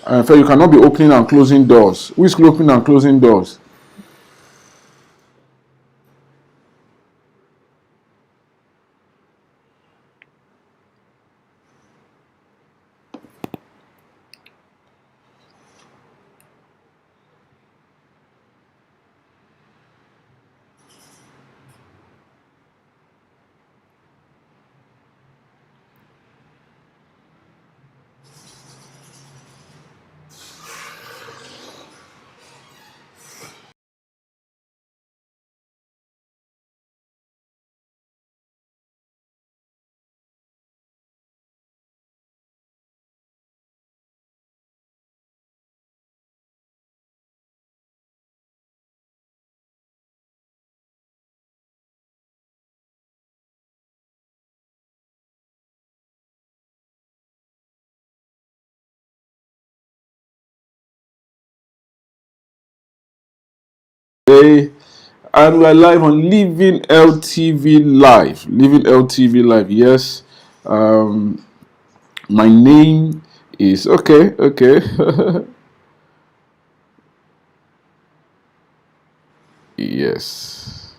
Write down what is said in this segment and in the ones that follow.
In fact, you cannot be opening and closing doors. Who is opening and closing doors? Hey, and we're live on Living LTV Live. Living LTV Live, yes. My name is okay. Yes.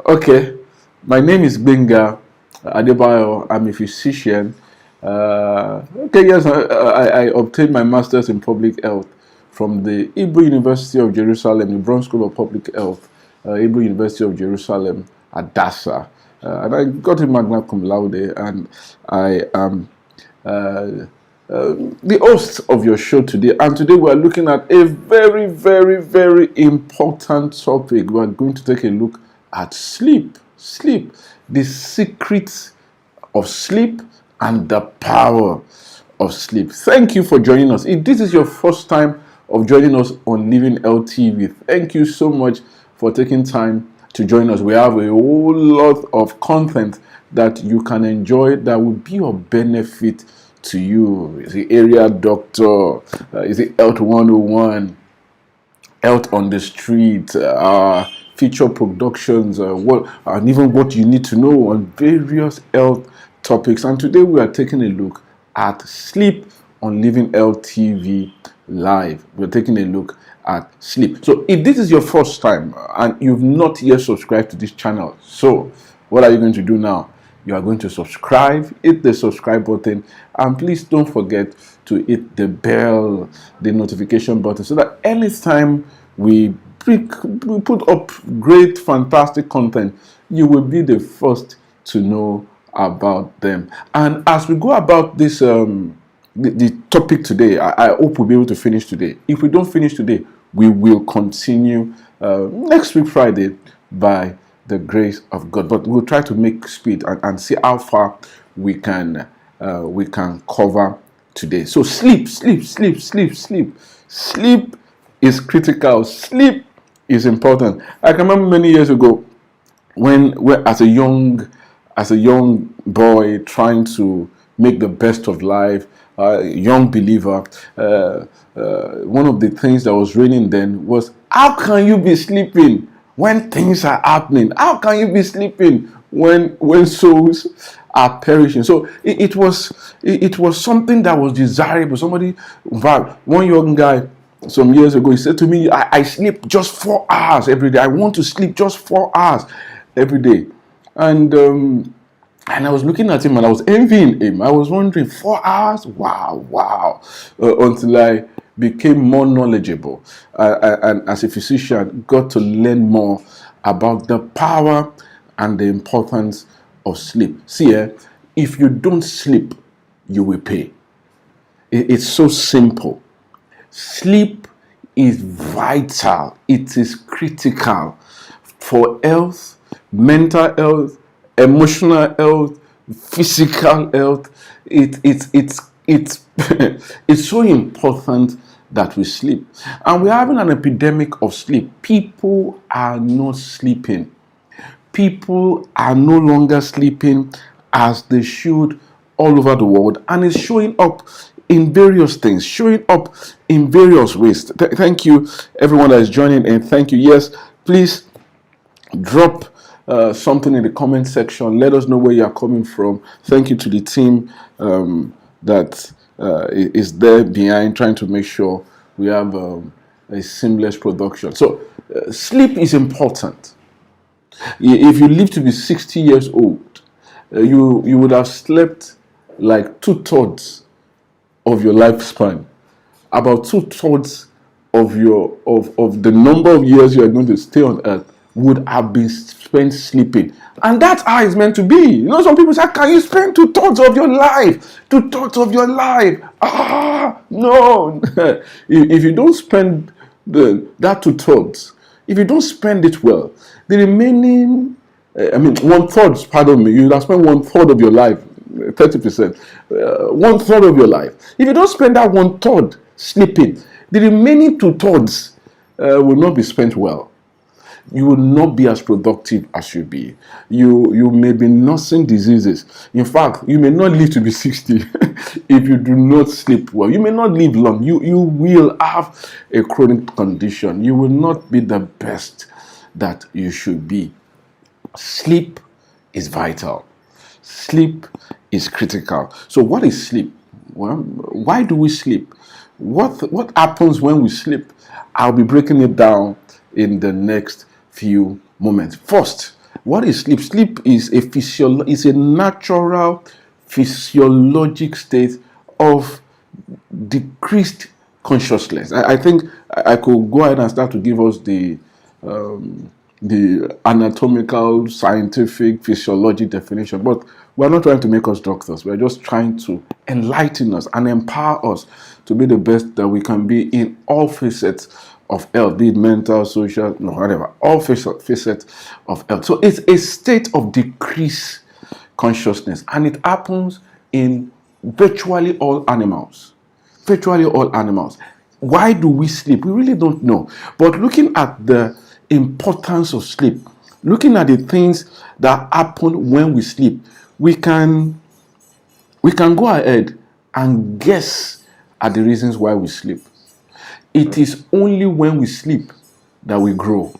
Okay. My name is Gbenga Adebayo. I'm a physician. Okay, yes, I obtained my master's in public health from the Hebrew University of Jerusalem, the Brown School of Public Health, Hebrew University of Jerusalem, Adassa. And I got a magna cum laude, and I am the host of your show today. And today we are looking at a very, very, very important topic. We are going to take a look at sleep. Sleep, the secrets of sleep and the power of sleep. Thank you for joining us. If this is your first time of joining us on Living LTV, thank you so much for taking time to join us. We have a whole lot of content that you can enjoy that will be of benefit to you. Is the area doctor? Is it Health 101? Health on the street? Feature productions? And even what you need to know on various health topics. And today we are taking a look at sleep on Living LTV Live. We're taking a look at sleep. So if this is your first time and you've not yet subscribed to this channel, so what are you going to do now? You are going to subscribe, hit the subscribe button, and please don't forget to hit the bell, the notification button, so that anytime we put up great, fantastic content, you will be the first to know about them. And as we go about this, the topic today, I hope we'll be able to finish today. If we don't finish today, we will continue next week, Friday, by the grace of God. But we'll try to make speed and see how far we can cover today. So sleep is critical. Sleep is important. I can remember many years ago when as a young boy trying to make the best of life, young believer, one of the things that was raining then was, how can you be sleeping when things are happening? How can you be sleeping when souls are perishing? So it was something that was desirable. Somebody, in fact, one young guy some years ago, he said to me, I sleep just 4 hours every day. I want to sleep just 4 hours every day. And I was looking at him and I was envying him. I was wondering, 4 hours? Wow. Until I became more knowledgeable and as a physician got to learn more about the power and the importance of sleep. See, if you don't sleep, you will pay. It's so simple. Sleep is vital. It is critical for health, mental health, emotional health, physical health. It's it's so important that we sleep. And we're having an epidemic of sleep. People are not sleeping. People are no longer sleeping as they should all over the world, and it's showing up in various things, showing up in various ways. Thank you, everyone that is joining, and thank you. Yes, please drop something in the comment section. Let us know where you are coming from. Thank you to the team that is there behind, trying to make sure we have a seamless production. So sleep is important. If you live to be 60 years old, you would have slept like 2/3 of your lifespan. About 2/3 of the number of years you are going to stay on earth would have been spent sleeping. And that's how it's meant to be. You know, some people say, can you spend 2/3 of your life? 2/3 of your life. No. If you don't spend that 2/3, if you don't spend it well, the remaining, 1/3, pardon me, you have spent 1/3 of your life, 30%, 1/3 of your life. If you don't spend that 1/3 sleeping, the remaining 2/3 will not be spent well. You will not be as productive as you be. You may be nursing diseases. In fact, you may not live to be 60 if you do not sleep well. You may not live long. You will have a chronic condition. You will not be the best that you should be. Sleep is vital. Sleep is critical. So what is sleep? Well, why do we sleep? What happens when we sleep? I'll be breaking it down in the next few moments. First, what is sleep? Sleep is a natural physiologic state of decreased consciousness. I think I could go ahead and start to give us the anatomical, scientific, physiologic definition, but we're not trying to make us doctors. We're just trying to enlighten us and empower us to be the best that we can be in all facets of health, be it mental, social, whatever, all facets of health. So it's a state of decreased consciousness, and it happens in virtually all animals. Virtually all animals. Why do we sleep? We really don't know. But looking at the importance of sleep, looking at the things that happen when we sleep, we can go ahead and guess at the reasons why we sleep. It is only when we sleep that we grow.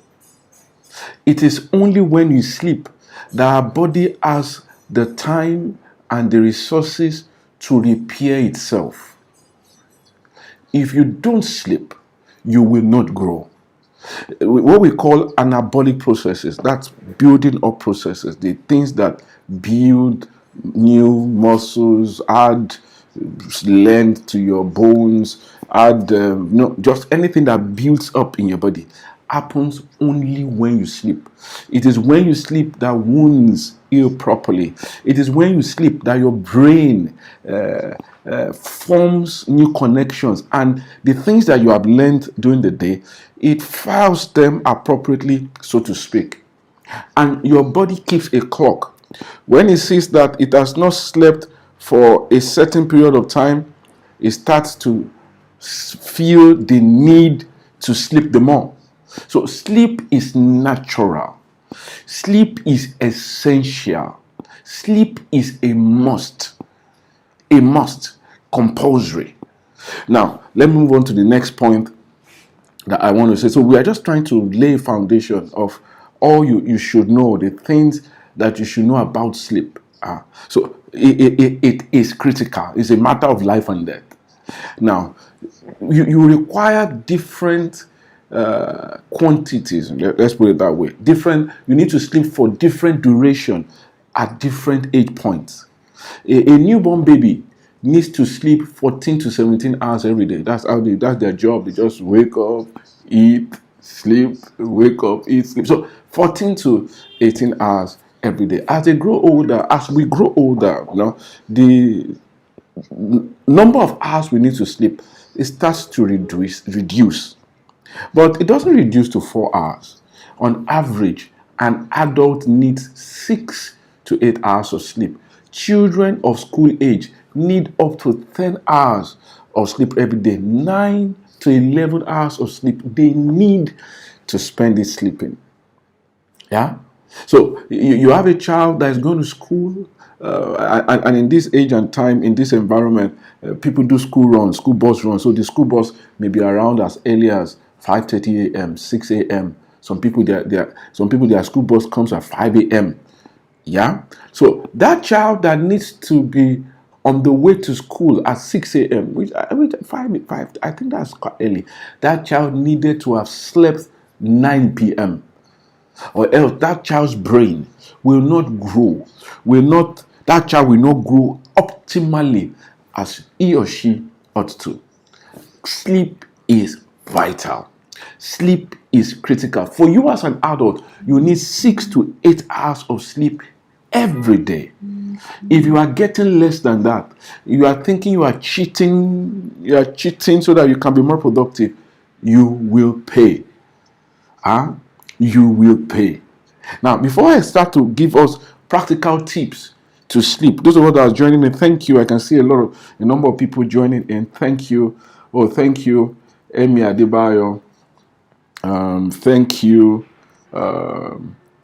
It is only when we sleep that our body has the time and the resources to repair itself. If you don't sleep, you will not grow. What we call anabolic processes, that's building up processes, the things that build new muscles, add length to your bones, add just anything that builds up in your body happens only when you sleep. It is when you sleep that wounds heal properly. It is when you sleep that your brain forms new connections, and the things that you have learned during the day, it files them appropriately, so to speak. And your body keeps a clock. When it sees that it has not slept for a certain period of time, it starts to feel the need to sleep the more. So sleep is natural. Sleep is essential. Sleep is a must. A must. Compulsory. Now, let me move on to the next point that I want to say. So we are just trying to lay a foundation of all you should know, the things that you should know about sleep. So it is critical. It's a matter of life and death. Now, you require different quantities. Let's put it that way. You need to sleep for different duration at different age points. A newborn baby needs to sleep 14 to 17 hours every day. That's their job. They just wake up, eat, sleep, wake up, eat, sleep. So 14 to 18 hours every day. As we grow older, the number of hours we need to sleep, it starts to reduce. But it doesn't reduce to 4 hours. On average, an adult needs 6 to 8 hours of sleep. Children of school age need up to 10 hours of sleep every day. 9 to 11 hours of sleep. They need to spend it sleeping. Yeah? So you have a child that is going to school, and in this age and time, in this environment, people do school bus runs. So the school bus may be around as early as 5:30 a.m., 6 a.m. Some people their school bus comes at 5 a.m. Yeah. So that child that needs to be on the way to school at 6 a.m., which I mean, 5, I think that's quite early, that child needed to have slept 9 p.m. or else that child's brain will not grow, that child will not grow optimally as he or she ought to. Sleep is vital. Sleep is critical. For you as an adult, you need 6 to 8 hours of sleep every day. If you are getting less than that, you are thinking you are cheating so that you can be more productive, you will pay. You will pay. Now, before I start to give us practical tips to sleep, those of us that are joining in, thank you. I can see a number of people joining in. Thank you. Oh, thank you, Gbenga Adebayo. Thank you.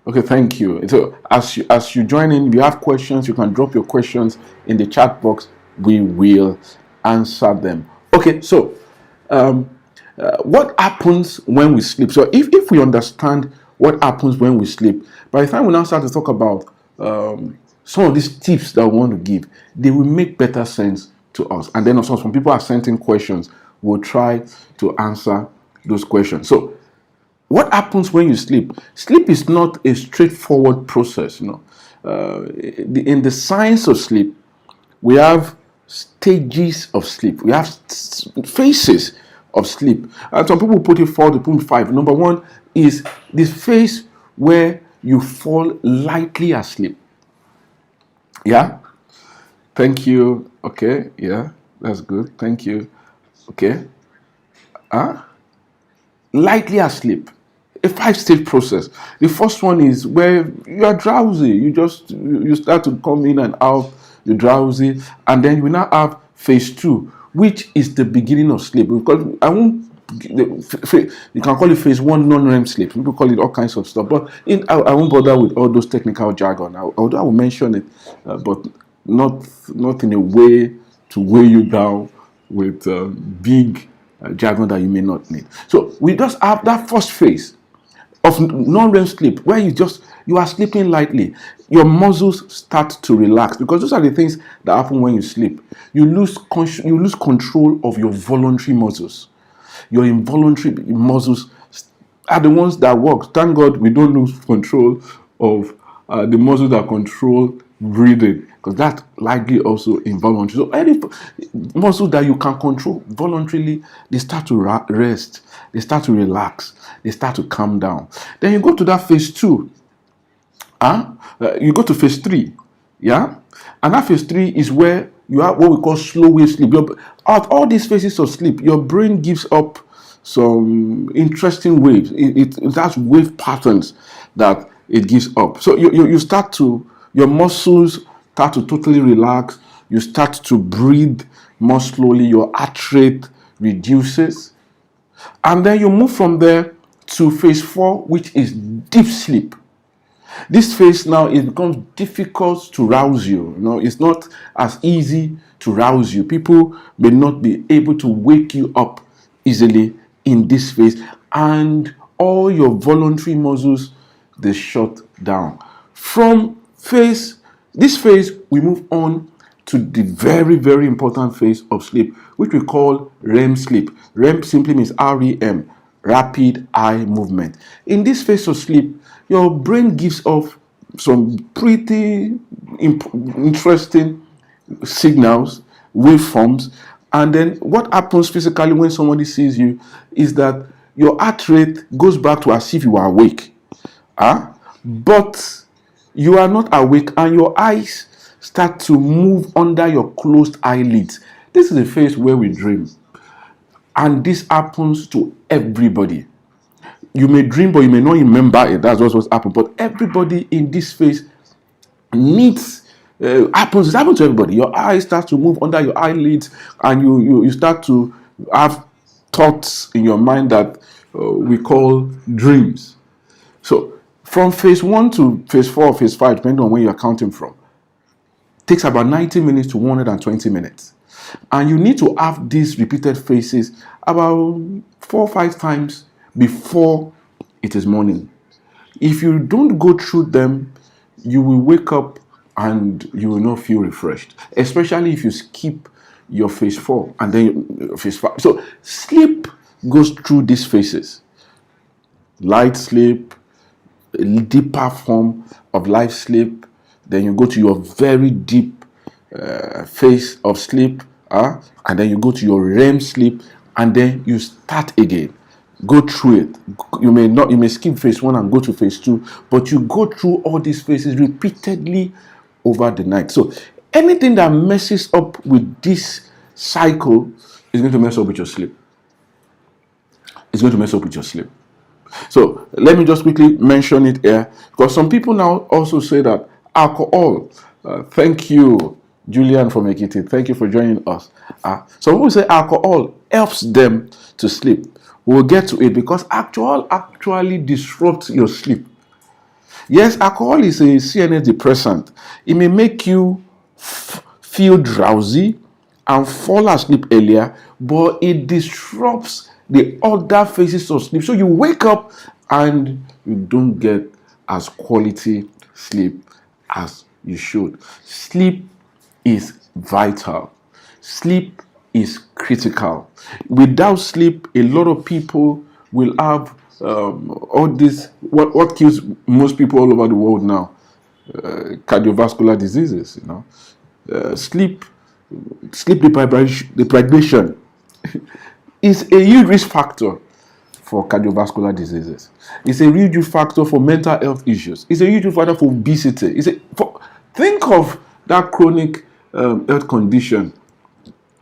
Okay, thank you. So as you join in, if you have questions, you can drop your questions in the chat box. We will answer them. Okay, so what happens when we sleep? So if we understand what happens when we sleep, by the time we now start to talk about some of these tips that we want to give, they will make better sense to us. And then also, some people are sending questions. We'll try to answer those questions. So what happens when you sleep? Sleep is not a straightforward process. In the science of sleep, we have stages of sleep. We have phases of sleep. And some people put it 4, they put it 5. Number 1 is this phase where you fall lightly asleep. Yeah? Thank you. Okay. Yeah, that's good. Thank you. Okay. Lightly asleep. A 5-stage process. The first one is where you are drowsy. You start to come in and out. You're drowsy, and then we now have phase 2, which is the beginning of sleep. Because you can call it phase 1 non-REM sleep. People call it all kinds of stuff, but I won't bother with all those technical jargon. Although I will mention it, but not in a way to weigh you down with big jargon that you may not need. So we just have that first phase of non-REM sleep where you are sleeping lightly. Your muscles start to relax, because those are the things that happen when you sleep. You lose control of your voluntary muscles. Your involuntary muscles are the ones that work. Thank God we don't lose control of the muscles that control breathing, because that's likely also involuntary. So any muscles that you can control voluntarily, they start to rest, they start to relax, they start to calm down. Then you go to that phase 2. You go to phase 3. Yeah, and that phase 3 is where you have what we call slow wave sleep. At all these phases of sleep, your brain gives up some interesting waves. It has wave patterns that it gives up. So your muscles start to totally relax. You start to breathe more slowly. Your heart rate reduces, and then you move from there to phase 4, which is deep sleep. This phase now, it becomes difficult to rouse you. It's not as easy to rouse you. People may not be able to wake you up easily in this phase, and all your voluntary muscles, they shut down. From this phase, we move on to the very, very important phase of sleep, which we call REM sleep. REM simply means REM, rapid eye movement. In this phase of sleep, your brain gives off some pretty interesting signals, waveforms, and then what happens physically when somebody sees you is that your heart rate goes back to as if you are awake. But you are not awake, and your eyes start to move under your closed eyelids. This is a phase where we dream, and this happens to everybody. You may dream, but you may not remember it. That's what's happened. But everybody in this phase needs happens. It happens to everybody. Your eyes start to move under your eyelids, and you start to have thoughts in your mind that we call dreams. So from phase 1 to phase 4 or phase 5, depending on where you are counting from, takes about 90 minutes to 120 minutes. And you need to have these repeated phases about 4 or 5 times before it is morning. If you don't go through them, you will wake up and you will not feel refreshed, especially if you skip your phase 4 and then phase 5. So sleep goes through these phases: light sleep, a deeper form of light sleep, then you go to your very deep phase of sleep, and then you go to your REM sleep, and then you start again. Go through it. You may skip phase 1 and go to phase 2, but you go through all these phases repeatedly over the night. So anything that messes up with this cycle is going to mess up with your sleep. It's going to mess up with your sleep. So let me just quickly mention it here, because some people now also say that alcohol. Thank you, Julian from Ekiti. Thank you for joining us. Some people say alcohol helps them to sleep. We'll get to it, because alcohol actually disrupts your sleep. Yes, alcohol is a CNS depressant. It may make you feel drowsy and fall asleep earlier, but it disrupts the other phases of sleep. So you wake up and you don't get as quality sleep as you should. Sleep is vital. Sleep is critical. Without sleep, a lot of people will have all this. What kills most people all over the world now? Cardiovascular diseases. Sleep deprivation is a huge risk factor for cardiovascular diseases. It's a huge risk factor for mental health issues. It's a huge risk factor for obesity. Think of that chronic health condition.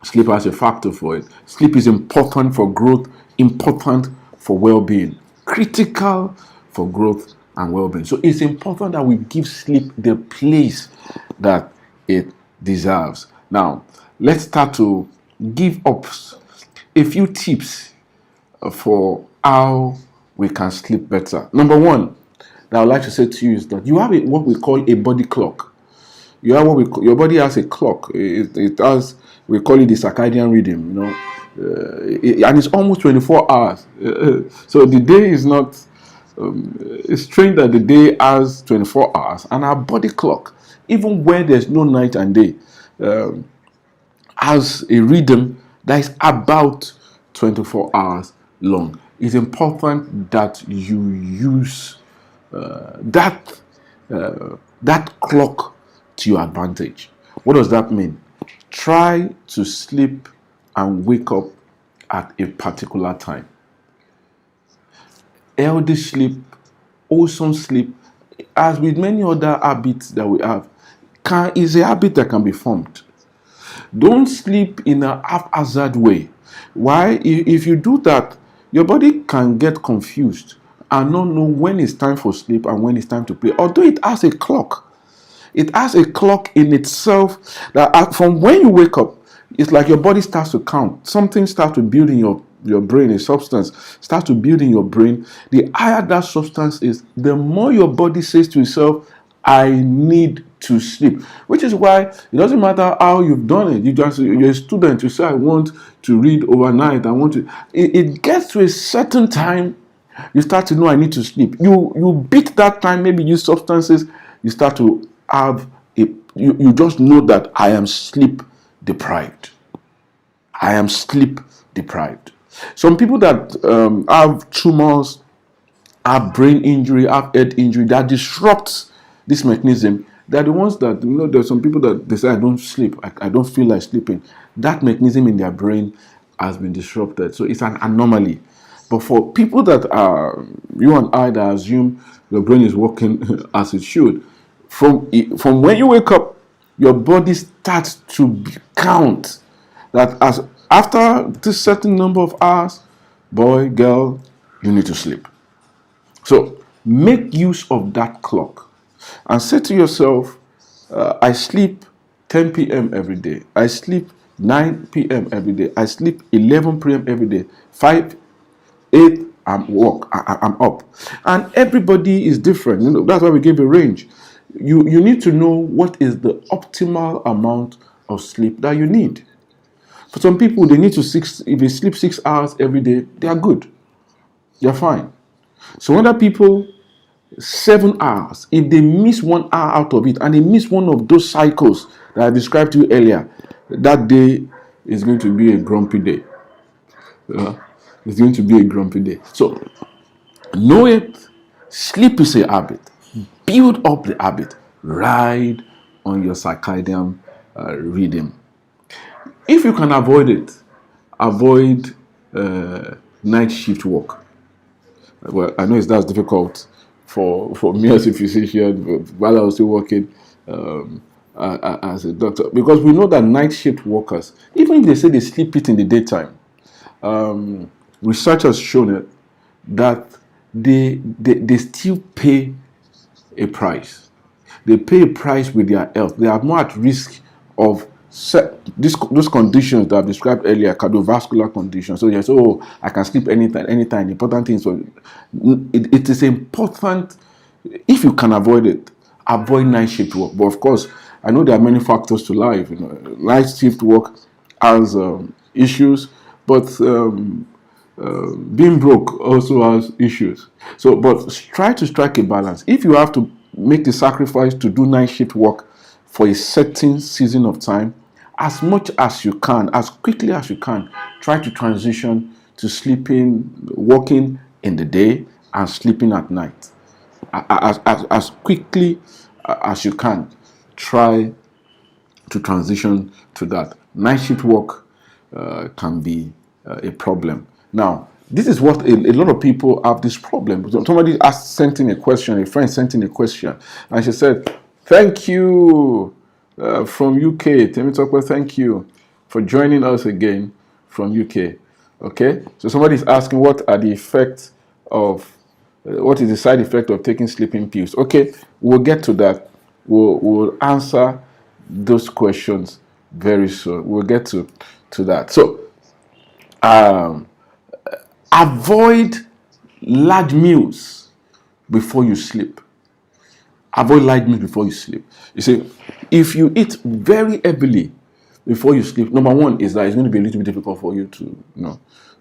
Sleep has a factor for it. Sleep is important for growth, important for well-being, critical for growth and well-being. So it's important that we give sleep the place that it deserves. Now, let's start to give up a few tips for how we can sleep better. Number one that I would like to say to you is that you have what we call a body clock. You have your body has a clock. It has, we call it the circadian rhythm, and it's almost 24 hours. So the day is not. It's strange that the day has 24 hours, and our body clock, even where there's no night and day, has a rhythm that is about 24 hours long. It's important that you use that clock to your advantage. What does that mean? Try to sleep and wake up at a particular time. Healthy sleep, wholesome sleep, as with many other habits that we have, is a habit that can be formed. Don't sleep in a haphazard way. Why? If you do that, your body can get confused and not know when it's time for sleep and when it's time to play. Although it has a clock. It has a clock in itself that from when you wake up, it's like your body starts to count. Something starts to build in your brain, a substance starts to build in your brain. The higher that substance is, the more your body says to itself, I need to sleep. Which is why it doesn't matter how you've done it. You're a student, you say, I want to read overnight. It gets to a certain time, you start to know I need to sleep. You beat that time, maybe use substances, you start to have you just know that I am sleep deprived. I am sleep deprived. Some people that have tumors, have brain injury, have head injury, that disrupts this mechanism. They're the ones that, there's some people that they say, I don't sleep, I don't feel like sleeping. That mechanism in their brain has been disrupted. So it's an anomaly. But for people that are, you and I, that assume your brain is working as it should, from when you wake up, your body starts to count that as after this certain number of hours, boy, girl, you need to sleep. So make use of that clock and say to yourself, I sleep 10 p.m. every day. I sleep 9 p.m. every day. I sleep 11 p.m. every day. 5, 8, I'm up. And everybody is different. That's why we gave a range. You need to know what is the optimal amount of sleep that you need. For some people, they need to if they sleep 6 hours every day, they are good. They're fine. So other people, 7 hours, if they miss 1 hour out of it and they miss one of those cycles that I described to you earlier, that day is going to be a grumpy day. It's going to be a grumpy day. So know it. Sleep is a habit. Build up the habit. Ride on your circadian rhythm. If you can avoid it, avoid night shift work. Well, I know that's difficult for me as a physician, while I was still working as a doctor, because we know that night shift workers, even if they say they sleep it in the daytime, research has shown it that they still pay a price. They pay a price with their health. They are more at risk of those conditions that I've described earlier, cardiovascular conditions. So yes, I can sleep anytime. The important thing is, it is important, if you can avoid it, avoid night shift work. But of course, I know there are many factors to life. Night shift work has issues, but being broke also has issues. So, but try to strike a balance. If you have to make the sacrifice to do night shift work for a certain season of time, as much as you can, as quickly as you can, try to transition to working in the day and sleeping at night. As quickly as you can, try to transition to that. Night shift work can be a problem. Now, this is what a lot of people have this problem. Somebody sent in a question, a friend sent in a question, and she said, "Thank you from UK. Temitope, thank you for joining us again from UK." Okay, so somebody is asking, what is the side effect of taking sleeping pills? Okay, we'll get to that. We'll answer those questions very soon. We'll get to that. So, avoid large meals before you sleep. Avoid large meals before you sleep. You see, if you eat very heavily before you sleep, number one is that it's going to be a little bit difficult for you to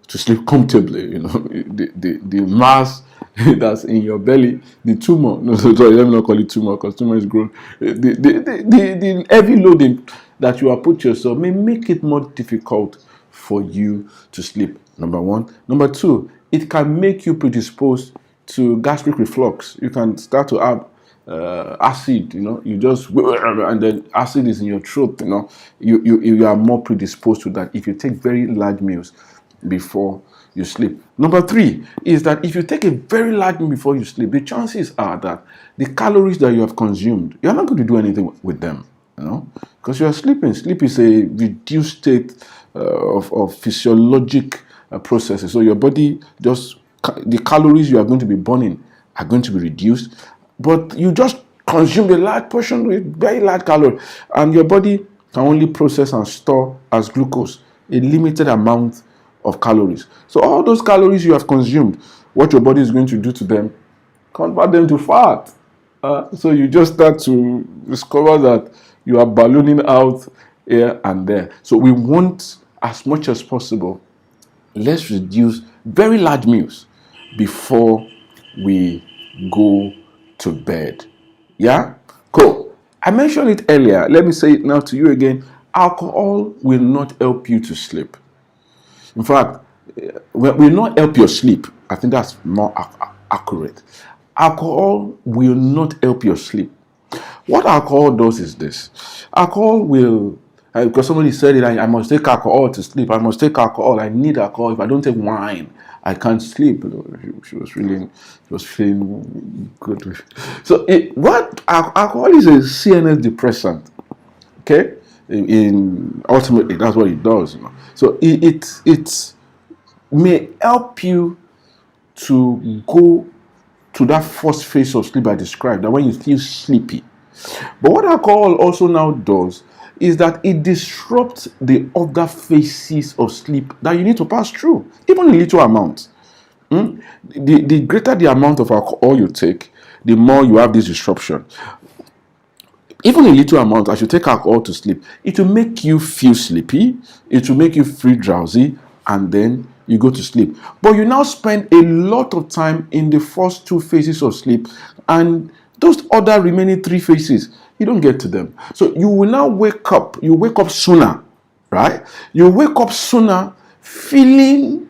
sleep comfortably. The mass that's in your belly, the tumor. No, sorry, let me not call it tumor, because tumor is grown. The heavy loading that you are put yourself may make it more difficult for you to sleep. Number one. Number two, it can make you predisposed to gastric reflux. You can start to have acid, you just, and then acid is in your throat. You are more predisposed to that if you take very large meals before you sleep. Number three is that if you take a very large meal before you sleep, the chances are that the calories that you have consumed, you're not going to do anything with them, because you are sleeping. Sleep is a reduced state of physiologic processes. So your body, the calories you are going to be burning are going to be reduced, but you just consumed a large portion with very large calories, and your body can only process and store as glucose a limited amount of calories. So all those calories you have consumed, what your body is going to do to them, convert them to fat. So you just start to discover that you are ballooning out here and there. So we want, as much as possible, let's reduce very large meals before we go to bed. Yeah? Cool. I mentioned it earlier. Let me say it now to you again. Alcohol will not help you to sleep. In fact, will not help your sleep. I think that's more accurate. Alcohol will not help your sleep. What alcohol does is this. Alcohol will, because somebody said it, I must take alcohol to sleep. I must take alcohol. I need alcohol. If I don't take wine, I can't sleep. She was feeling good. So what alcohol is a CNS depressant. Okay? Ultimately, that's what it does. So it may help you to go to that first phase of sleep I described, that when you feel sleepy. But what alcohol also now does is that it disrupts the other phases of sleep that you need to pass through, even in little amounts. The greater the amount of alcohol you take, the more you have this disruption. Even in little amounts, as you take alcohol to sleep, it will make you feel sleepy, it will make you feel drowsy, and then you go to sleep. But you now spend a lot of time in the first two phases of sleep, and those other remaining three phases, you don't get to them. So you will now wake up, you wake up sooner, right? You wake up sooner feeling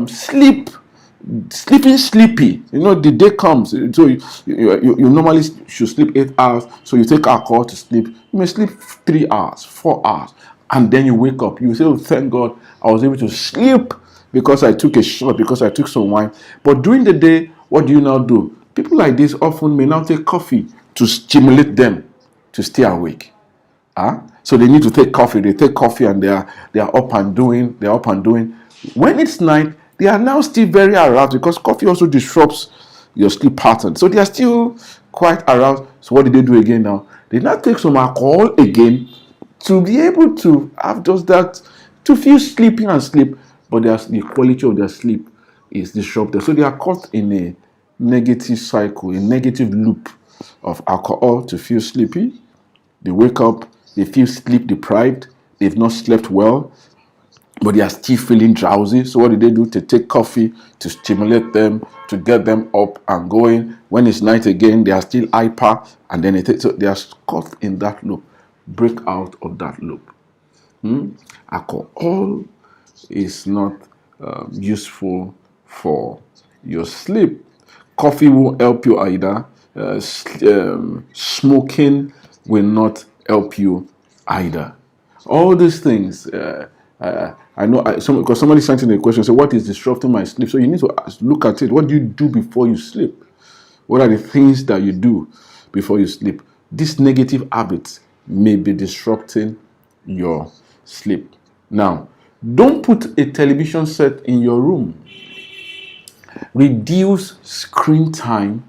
sleeping sleepy. The day comes, so you normally should sleep 8 hours, so you take alcohol to sleep. You may sleep 3 hours, 4 hours, and then you wake up, you say, oh, thank God I was able to sleep because I took a shot, because I took some wine. But during the day, what do you now do? People like this often may now take coffee to stimulate them to stay awake. So they need to take coffee. They take coffee and they are up and doing. They're up and doing. When it's night, they are now still very aroused, because coffee also disrupts your sleep pattern. So they are still quite aroused. So what do they do again now? They now take some alcohol again to be able to have just that, to feel sleepy and sleep. But the quality of their sleep is disrupted. So they are caught in a negative cycle, a negative loop of alcohol to feel sleepy. They wake up, they feel sleep deprived, they've not slept well, but they are still feeling drowsy. So what do they do? To take coffee to stimulate them, to get them up and going. When it's night again, they are still hyper, and then so they are caught in that loop. Break out of that loop. Alcohol is not useful for your sleep. Coffee won't help you either. Smoking will not help you either. All these things, I know, because somebody sent in a question, so what is disrupting my sleep? So you need to look at it. What do you do before you sleep? What are the things that you do before you sleep? These negative habits may be disrupting your sleep. Now, don't put a television set in your room. Reduce screen time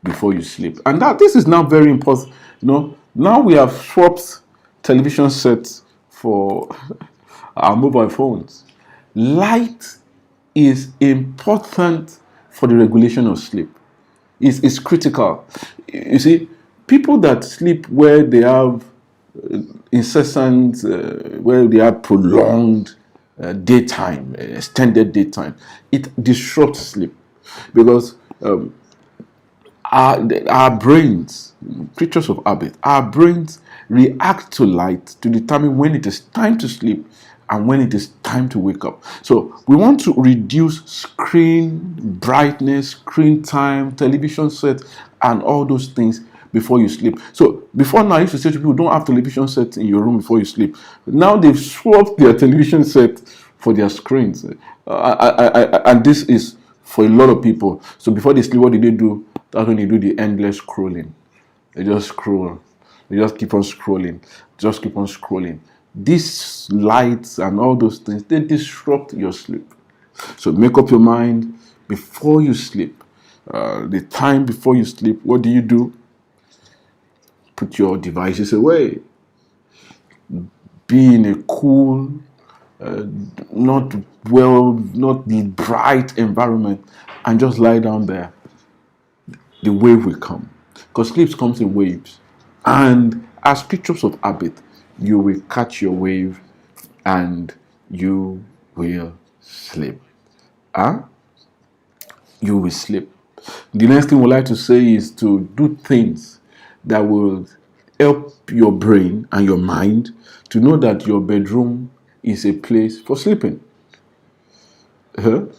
before you sleep. And this is now very important. Now we have swapped television sets for our mobile phones. Light is important for the regulation of sleep. It's critical. You see, people that sleep where they have incessant, where they have prolonged daytime, extended daytime, it disrupts sleep, because our brains, creatures of habit, our brains react to light to determine when it is time to sleep and when it is time to wake up. So we want to reduce screen brightness, screen time, television set, and all those things before you sleep. So before now, I used to say to people, don't have television sets in your room before you sleep. Now they've swapped their television set for their screens. And this is for a lot of people. So before they sleep, what do? That's when they do the endless scrolling. They just scroll. They just keep on scrolling. Just keep on scrolling. These lights and all those things, they disrupt your sleep. So make up your mind before you sleep. The time before you sleep, what do? Put your devices away. Be in a cool, not bright environment, and just lie down there. The wave will come, because sleep comes in waves, and as creatures of habit, you will catch your wave and you will sleep. You will sleep. The next thing we'd like to say is to do things that will help your brain and your mind to know that your bedroom is a place for sleeping. Do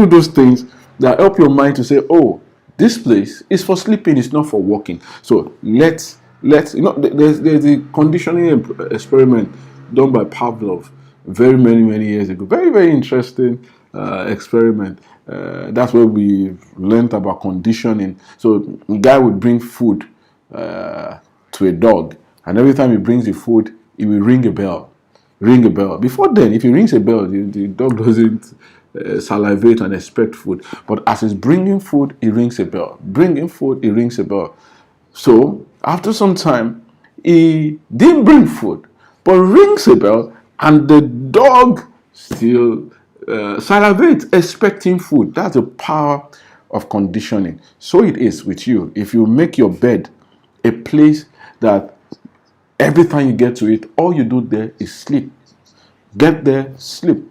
those things that help your mind to say, oh, this place is for sleeping, it's not for walking. So let's there's a conditioning experiment done by Pavlov very many years ago. Very, very interesting experiment. That's where we learned about conditioning. So a guy would bring food to a dog, and every time he brings the food, he will ring a bell. Before then, if he rings a bell, the dog doesn't salivate and expect food. But as he's bringing food, he rings a bell. Bringing food, he rings a bell. So after some time, he didn't bring food, but rings a bell, and the dog still salivates, expecting food. That's the power of conditioning. So it is with you. If you make your bed a place that every time you get to it, all you do there is sleep. Get there, sleep.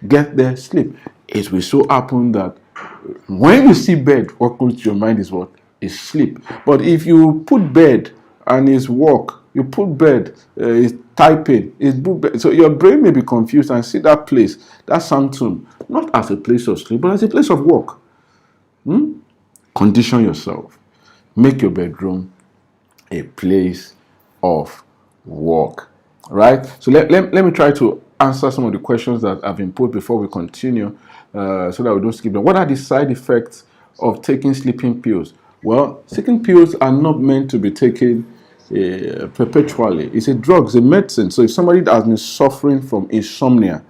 Get there, sleep. It will so happen that when you see bed, what comes to your mind is what? Is sleep. But if you put bed and it's work, you put bed, it's typing, it's book bed. So your brain may be confused and see that place, that sanctum, not as a place of sleep, but as a place of work. Condition yourself. Make your bedroom a place of work. Right? So let me try to answer some of the questions that have been put before we continue, so that we don't skip them. What are the side effects of taking sleeping pills? Well, sleeping pills are not meant to be taken perpetually. It's a drug, it's a medicine. So if somebody has been suffering from insomnia,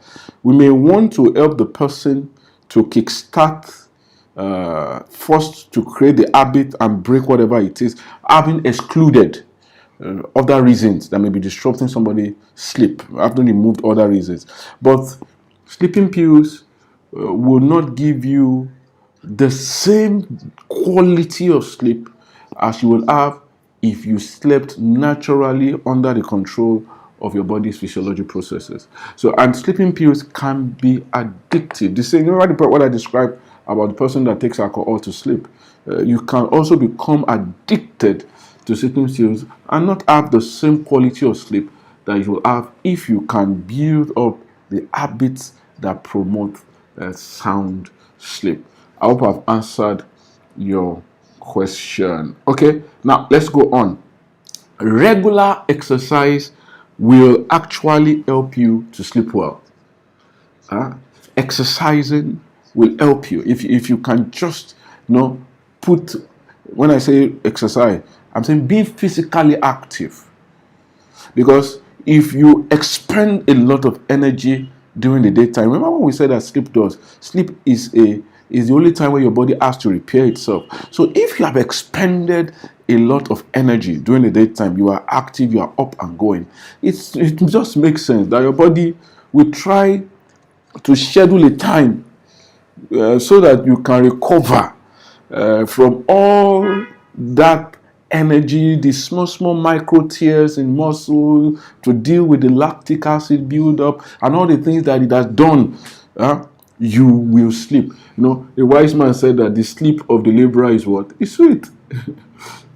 we may want to help the person to kickstart, first to create the habit and break whatever it is, having excluded other reasons that may be disrupting somebody's sleep, after removed other reasons. But sleeping pills will not give you the same quality of sleep as you will have if you slept naturally under the control of your body's physiological processes. So, and sleeping pills can be addictive. The same, remember what I described about the person that takes alcohol to sleep. You can also become addicted to sleeping pills and not have the same quality of sleep that you will have if you can build up the habits that promote sound sleep. I hope I've answered your question. Okay, now let's go on. Regular exercise will actually help you to sleep well. Exercising will help you if you can just put, when I say exercise, I'm saying be physically active. Because if you expend a lot of energy during the daytime, remember when we said that sleep is the only time where your body has to repair itself. So if you have expended a lot of energy during the daytime, you are active, you are up and going, it just makes sense that your body will try to schedule a time so that you can recover from all that energy, the small micro tears in muscle, to deal with the lactic acid build up and all the things that it has done. You will sleep. A wise man said that the sleep of the laborer is what? It's sweet.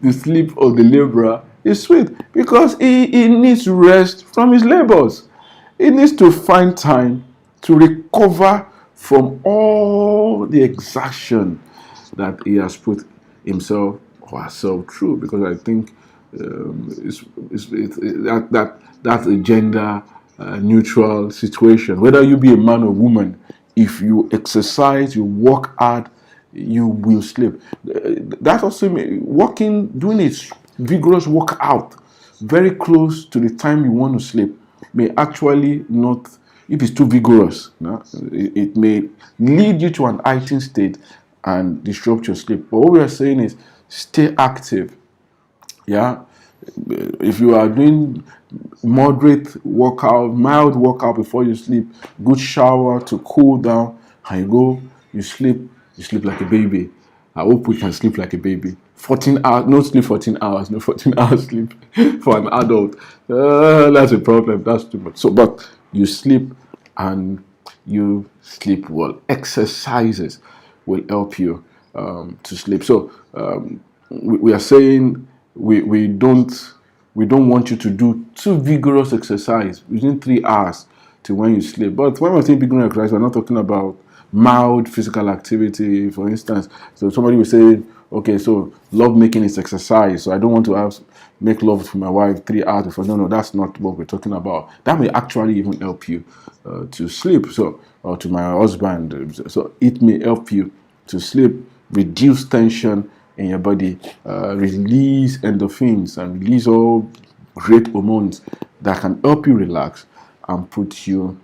The sleep of the laborer is sweet because he needs rest from his labors. He needs to find time to recover from all the exertion that he has put himself or herself through. Because I think that's a gender neutral situation. Whether you be a man or woman, if you exercise, you work hard, you will sleep. That also means doing a vigorous workout very close to the time you want to sleep may actually not, if it's too vigorous, it may lead you to an heightened state and disrupt your sleep. But what we are saying is stay active. Yeah. If you are doing moderate workout, mild workout before you sleep, good shower to cool down, and you sleep like a baby. I hope we can sleep like a baby. 14 hours, no sleep 14 hours, no 14 hours sleep for an adult. That's a problem, that's too much. So, but you sleep and you sleep well. Exercises will help you to sleep. So, we are saying we don't want you to do too vigorous exercise within 3 hours to when you sleep. But when we're saying vigorous exercise, we're not talking about mild physical activity, for instance. So somebody will say, okay, so love making is exercise, so I don't want to make love to my wife 3 hours before. No, that's not what we're talking about. That may actually even help you to sleep. So, or to my husband, so it may help you to sleep, reduce tension in your body, release endorphins and release all great hormones that can help you relax and put you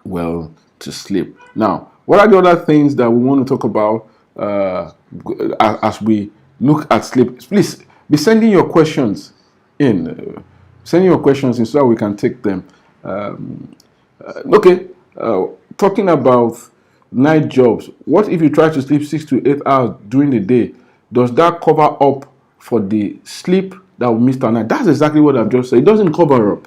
well to sleep. Now, what are the other things that we want to talk about as we look at sleep? Please be sending your questions in. Sending your questions in so that we can take them. Talking about night jobs. What if you try to sleep 6 to 8 hours during the day? Does that cover up for the sleep that we missed at night? That's exactly what I've just said. It doesn't cover up.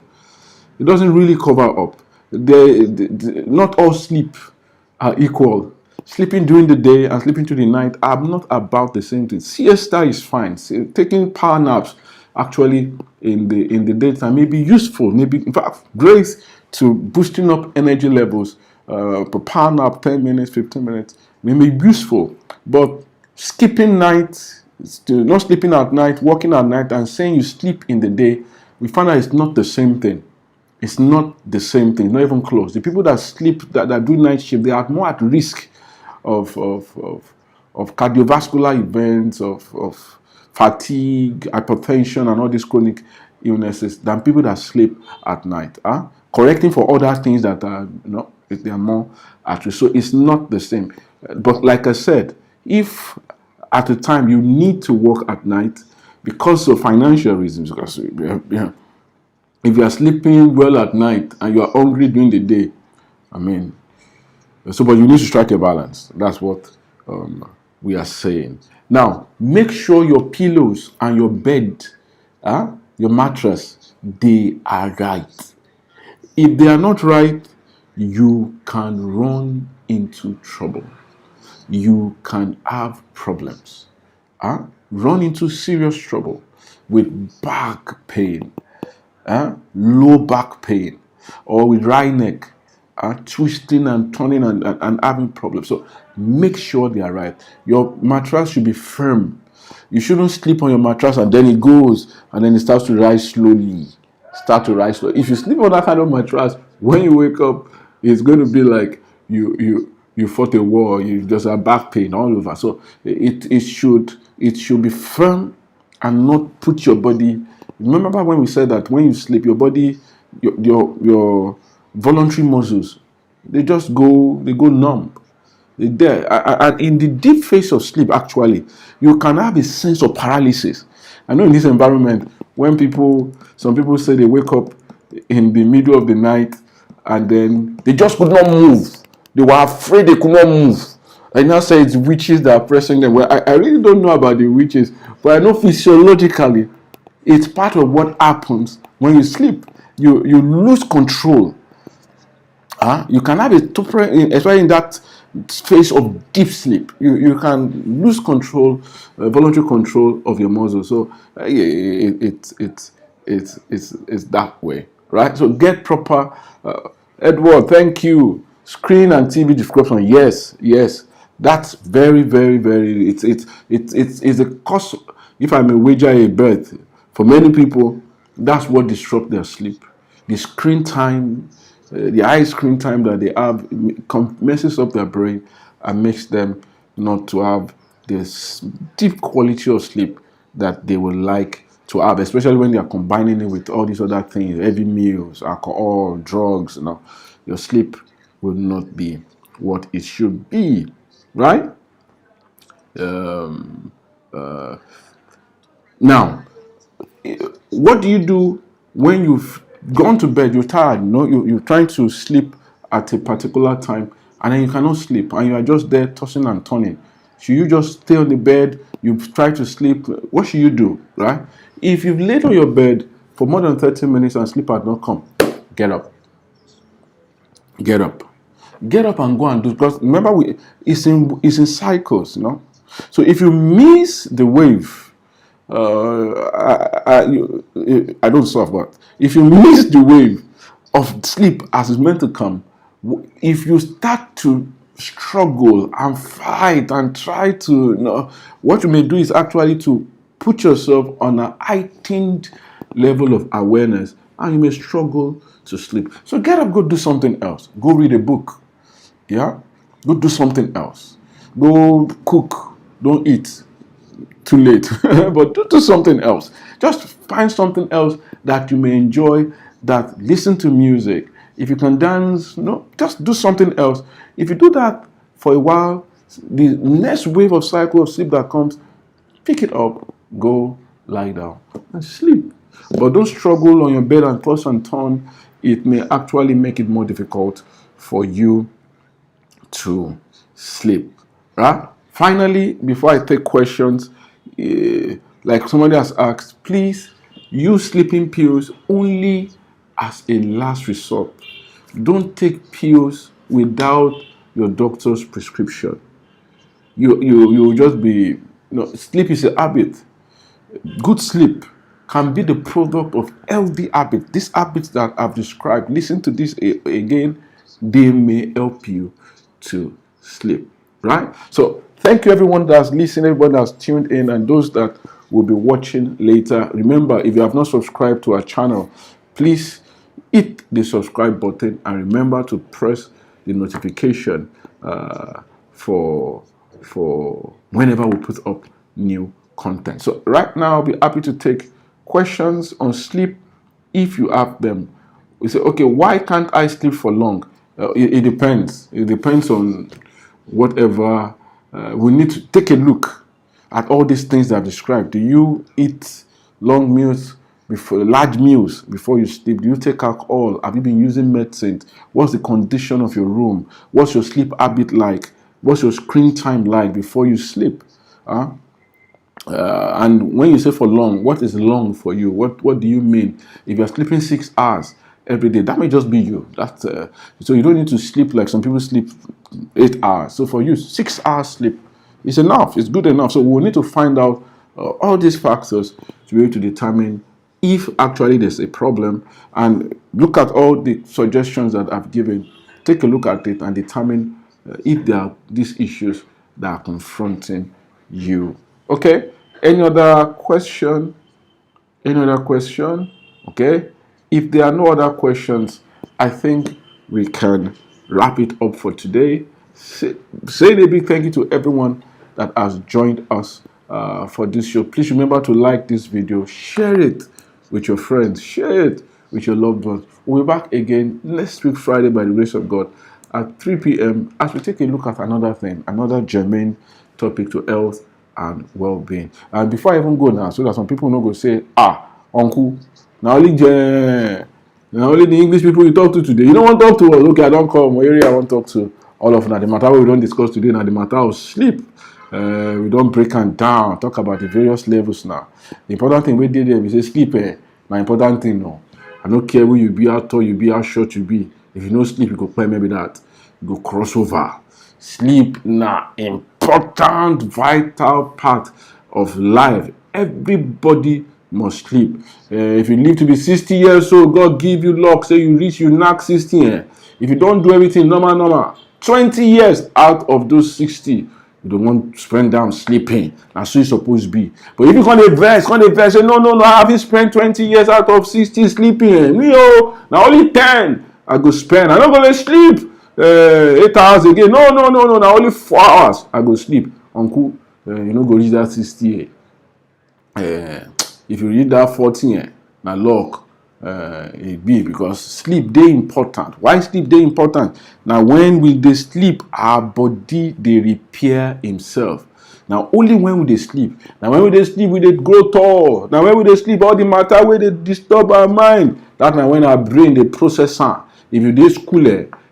It doesn't really cover up. Not all sleep are equal. Sleeping during the day and sleeping through the night are not about the same thing. Siesta is fine. Taking power naps actually in the daytime may be useful. Maybe in fact great to boosting up energy levels. Per power nap, 10 minutes, 15 minutes may be useful. But skipping night, not sleeping at night, working at night, and saying you sleep in the day, we find out it's not the same thing. It's not the same thing, not even close. The people that sleep, that do night shift, they are more at risk of cardiovascular events, of fatigue, hypertension, and all these chronic illnesses than people that sleep at night. Correcting for other things that are, they are more at risk. So it's not the same. But like I said, if at the time you need to work at night because of financial reasons, because if you are sleeping well at night and you are hungry during the day, but you need to strike a balance. That's what we are saying. Now, make sure your pillows and your bed, your mattress, they are right. If they are not right, you can run into trouble. You can have problems. Run into serious trouble with back pain, low back pain, or with dry neck, twisting and turning and having problems. So make sure they are right. Your mattress should be firm. You shouldn't sleep on your mattress and then it goes and then it starts to rise slowly. If you sleep on that kind of mattress, when you wake up, it's going to be like you fought a war. You just have back pain all over. So it should be firm and not put your body. Remember when we said that when you sleep, your body, your voluntary muscles, they go numb. They're there. And in the deep phase of sleep, actually, you can have a sense of paralysis. I know in this environment, when some people say they wake up in the middle of the night and then they just could not move. They were afraid they could not move. I now say it's witches that are pressing them. Well, I really don't know about the witches, but I know physiologically, it's part of what happens when you sleep. You lose control. You can have a stupor, especially in that phase of deep sleep. You can lose control, voluntary control of your muscles. So it's that way, right? So get proper. Edward, thank you. Screen and TV description. Yes. That's very, very, very. It's a cost. If I may wager a bet, for many people, that's what disrupts their sleep. The screen time, the high screen time that they have messes up their brain and makes them not to have this deep quality of sleep that they would like to have, especially when they are combining it with all these other things, heavy meals, alcohol, drugs. Your sleep will not be what it should be, right? Now, what do you do when you've gone to bed, you're tired, you're trying to sleep at a particular time and then you cannot sleep and you are just there tossing and turning? Should you just stay on the bed? You've tried to sleep. What should you do, right? If you've laid on your bed for more than 30 minutes and sleep had not come, get up. Get up and go and do, because remember it's in cycles, So if you miss the wave, I don't solve, but if you miss the wave of sleep as it's meant to come, if you start to struggle and fight and try to, what you may do is actually to put yourself on a heightened level of awareness and you may struggle to sleep. So get up, go do something else. Go read a book. Yeah? Go do something else. Go cook. Don't eat too late. But do something else. Just find something else that you may enjoy, that listen to music. If you can dance, just do something else. If you do that for a while, the next wave of cycle of sleep that comes, pick it up, go lie down and sleep. But don't struggle on your bed and toss and turn. It may actually make it more difficult for you to sleep. Right? Finally, before I take questions, like somebody has asked, please use sleeping pills only as a last resort. Don't take pills without your doctor's prescription. You will just be, sleep is a habit. Good sleep can be the product of healthy habits. These habits that I've described, listen to this again, they may help you to sleep, right? So thank you everyone that's listening, everyone that's tuned in, and those that will be watching later. Remember, if you have not subscribed to our channel, please hit the subscribe button and remember to press the notification for whenever we put up new content. So right now I'll be happy to take questions on sleep if you have them. We say, okay, why can't I sleep for long? It depends. It depends on whatever. We need to take a look at all these things that I've described. Do you eat long meals before, large meals before you sleep? Do you take alcohol? Have you been using medicine? What's the condition of your room? What's your sleep habit like? What's your screen time like before you sleep? And when you say for long, what is long for you? What do you mean? If you're sleeping 6 hours every day, that may just be you. That's so you don't need to sleep like some people sleep 8 hours. So for you, 6 hours sleep is enough. It's good enough. So we'll need to find out all these factors to be able to determine if actually there's a problem, and look at all the suggestions that I've given. Take a look at it and determine if there are these issues that are confronting you. Okay, any other question? Any other question? Okay, if there are no other questions, I think we can wrap it up for today. Say a big thank you to everyone that has joined us for this show. Please remember to like this video, share it with your friends, share it with your loved ones. We'll be back again next week, Friday, by the grace of God, at 3 p.m. as we take a look at another thing, another germane topic to health and well-being. And before I even go now, so that some people no go say, uncle, now only the English people you talk to today, you don't want to talk to us. Okay, I don't come area, I want to talk to all of them. The matter we don't discuss today now, the matter of sleep. We don't break them down, talk about the various levels now. The important thing we did there, we say sleep, my important thing no. I don't care where you be, how tall you be, how short you be. If you don't sleep, you go play maybe that. You go cross over. Sleep na important, vital part of life. Everybody must sleep. If you live to be 60 years old, God give you luck, say you reach, you knock 60. If you don't do everything normal, 20 years out of those 60, you don't want to spend down sleeping. That's so it's supposed to be. But if you can't invest, say, no, I haven't spent 20 years out of 60 sleeping. Now only 10 I go spend. I'm not going to sleep 8 hours again. No, now only 4 hours I go sleep. Uncle, you know, go reach that 60. If you read that 40, now luck. It be because sleep dey important. Why sleep dey important? Now when we dey sleep, our body dey repair himself. Now only when we dey sleep. Now when we dey sleep, we dey grow tall. Now when we dey sleep, all the matter wey dey disturb our mind, that na when our brain dey process am. If you dey school,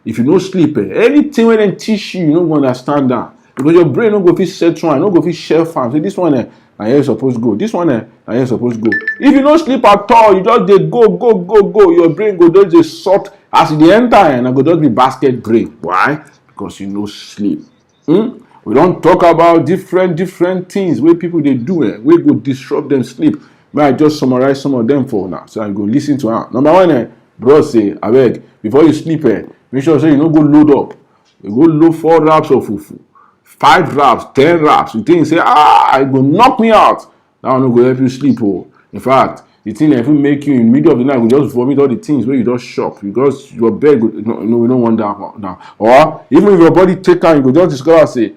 if you no sleep, anything wey dem teach you, you no go understand am, because your brain no go fit settle am, no go fit shelf am. So this one na here you suppose go. This one na here you suppose go. If you no sleep at all, you just dey go. Your brain go just dey sort as e dey enter, and go just be basket brain. Why? Because you no sleep. We don talk about different things wey people dey do wey go disrupt dem sleep. May I just summarize some of them for now, so I go listen to am. Number one, bro say, abeg, before you sleep, make sure say you no go load up. You go load 4 wraps of fufu, 5 wraps, 10 wraps. You think say, it go knock me out. That one no go help you sleep. In fact, the thing that will make you in the middle of the night, you just vomit all the things where you just shop, because your bed go, no, we don't want that one now. Or even if your body take time, you go just discover say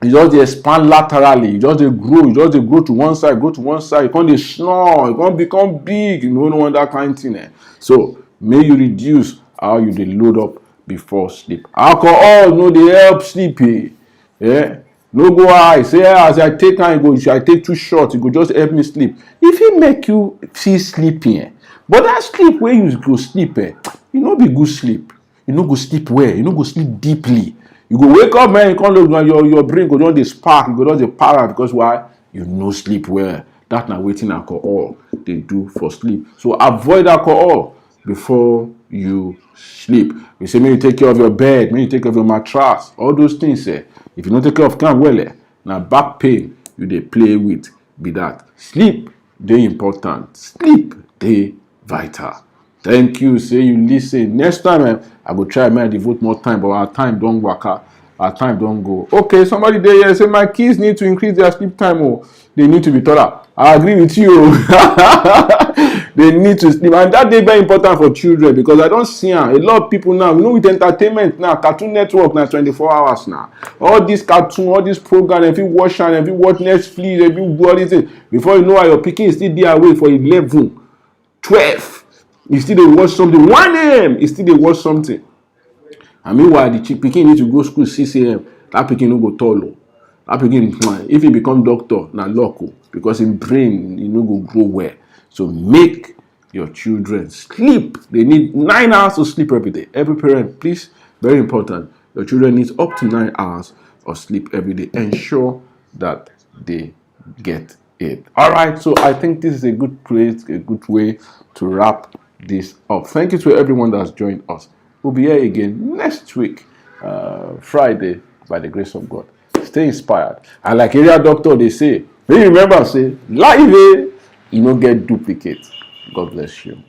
you just expand laterally, you just grow to one side, you can't dey snore, you can't become big. You don't want that kind of thing. So may you reduce how you dey load up before sleep. Alcohol no dey help sleep. No go high. Say as I take time, I take too short, it go just help me sleep. If it make you feel sleepy, but that sleep where you go sleep, you no be good sleep. You no go sleep well. You no go sleep deeply. You go wake up, man, you can't look, your brain go down the spark, you go down the para, because why? You no sleep well. That's not waiting alcohol they do for sleep. So avoid alcohol. before you sleep. We say, may you take care of your bed, may you take care of your mattress, all those things. If you don't take care of can well, now back pain you they play with be that. Sleep, they important. Sleep, they vital. Thank you. Say you listen. Next time, I go try and devote more time, but our time don't work out. Our time don't go. Okay, somebody there here say my kids need to increase their sleep time. Oh, they need to be taller. I agree with you. They need to sleep, and that day very important for children because I don't see a lot of people now. You know, with entertainment now, Cartoon Network now 24 hours now. All this cartoon, all this program, if you watch and if you watch Netflix, if you do all these things, before you know how your pikin is still there away for 11, 12. You still they watch something. 1 a.m. You still they watch something. And meanwhile, the pikin need to go school 6 a.m. That pikin no go tall. That pikin, if he become doctor, na luck, because in brain he no go grow well. So make your children sleep. They need 9 hours to sleep every day. Every parent, please, very important. Your children need up to 9 hours of sleep every day. Ensure that they get it. All right. So I think this is a good place, a good way to wrap this up. Thank you to everyone that's joined us. We'll be here again next week, Friday, by the grace of God. Stay inspired. And like area doctor, they say, remember, say, live, you don't get duplicate. God bless you.